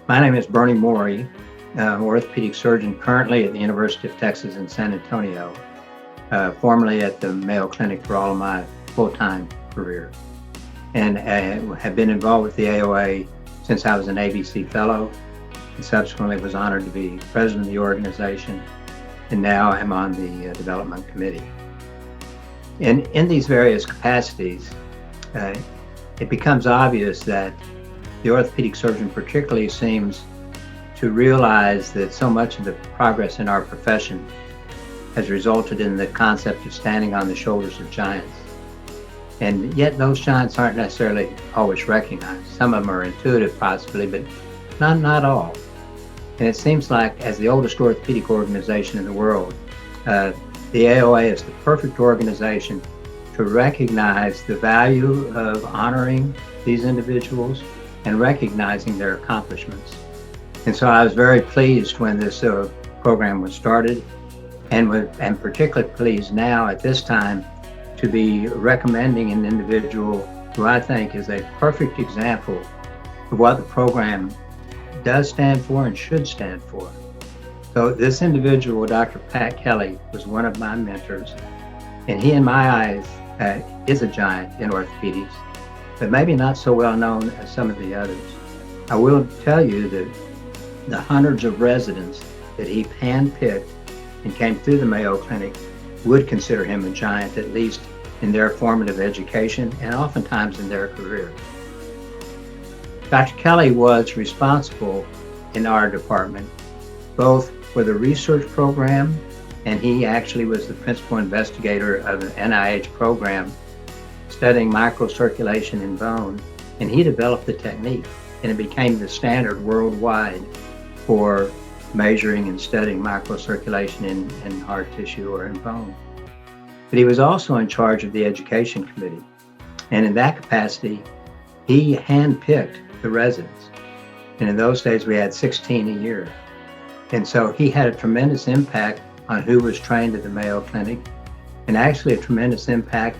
My name is Bernie Morrey, orthopedic surgeon currently at the University of Texas in San Antonio, formerly at the Mayo Clinic for all of my full-time career, and have been involved with the AOA since I was an ABC fellow, and subsequently was honored to be president of the organization, and now I'm on the development committee. In these various capacities, it becomes obvious that the orthopedic surgeon particularly seems to realize that so much of the progress in our profession has resulted in the concept of standing on the shoulders of giants. And yet those giants aren't necessarily always recognized. Some of them are intuitive possibly, but not all. And it seems like, as the oldest orthopedic organization in the world, the AOA is the perfect organization to recognize the value of honoring these individuals and recognizing their accomplishments. And so I was very pleased when this program was started, and particularly pleased now at this time to be recommending an individual who I think is a perfect example of what the program does stand for and should stand for. So this individual, Dr. Pat Kelly, was one of my mentors, and he, in my eyes, is a giant in orthopedics, but maybe not so well known as some of the others. I will tell you that the hundreds of residents that he handpicked and came through the Mayo Clinic would consider him a giant, at least in their formative education and oftentimes in their career. Dr. Kelly was responsible in our department both for the research program, and he actually was the principal investigator of an NIH program studying microcirculation in bone, and he developed the technique, and it became the standard worldwide for measuring and studying microcirculation in hard tissue or in bone. But he was also in charge of the education committee, and in that capacity, he handpicked the residents. And in those days, we had 16 a year. And so he had a tremendous impact on who was trained at the Mayo Clinic, and actually a tremendous impact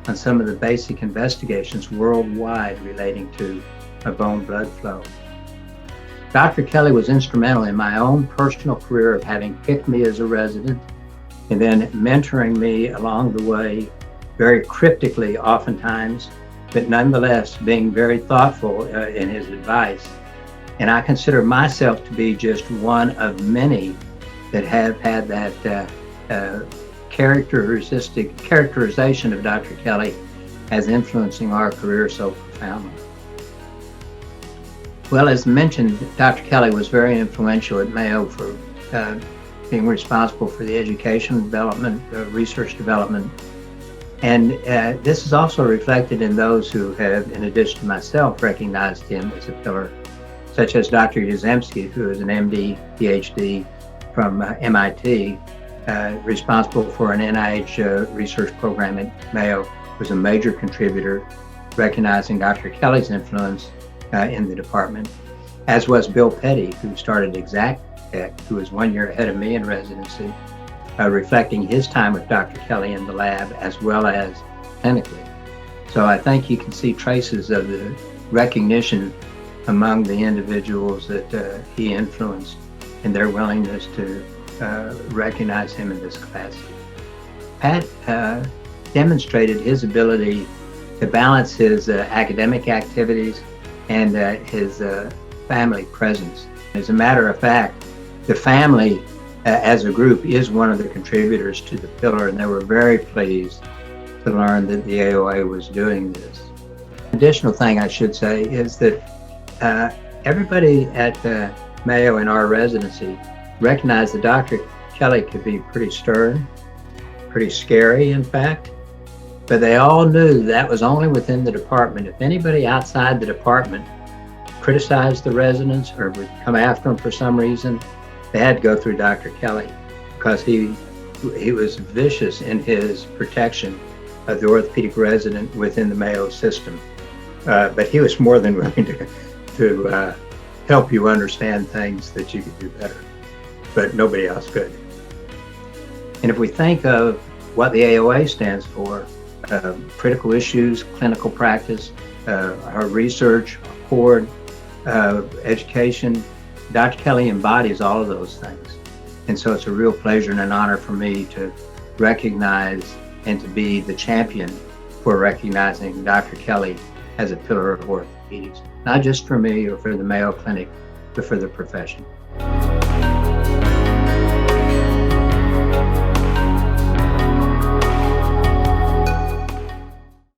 on some of the basic investigations worldwide relating to a bone blood flow. Dr. Kelly was instrumental in my own personal career of having picked me as a resident and then mentoring me along the way, very cryptically oftentimes, but nonetheless being very thoughtful in his advice. And I consider myself to be just one of many that have had that characterization of Dr. Kelly as influencing our career so profoundly. Well, as mentioned, Dr. Kelly was very influential at Mayo for being responsible for the education development, research development. And this is also reflected in those who have, in addition to myself, recognized him as a pillar, such as Dr. Yazemski, who is an MD, PhD from MIT, responsible for an NIH research program at Mayo, was a major contributor, recognizing Dr. Kelly's influence in the department, as was Bill Petty, who started Exact Tech, who was 1 year ahead of me in residency, reflecting his time with Dr. Kelly in the lab as well as clinically. So I think you can see traces of the recognition among the individuals that he influenced and their willingness to recognize him in this capacity. Pat demonstrated his ability to balance his academic activities and his family presence. As a matter of fact, the family as a group is one of the contributors to the pillar, and they were very pleased to learn that the AOA was doing this. Additional thing I should say is that everybody at Mayo in our residency recognized that Dr. Kelly could be pretty stern, pretty scary in fact, but they all knew that was only within the department. If anybody outside the department criticized the residents or would come after them for some reason, they had to go through Dr. Kelly, because he was vicious in his protection of the orthopedic resident within the Mayo system. But he was more than willing to help you understand things that you could do better, but nobody else could. And if we think of what the AOA stands for, critical issues, clinical practice, our research, our board, education. Dr. Kelly embodies all of those things. And so it's a real pleasure and an honor for me to recognize and to be the champion for recognizing Dr. Kelly as a pillar of orthopedics, not just for me or for the Mayo Clinic, but for the profession.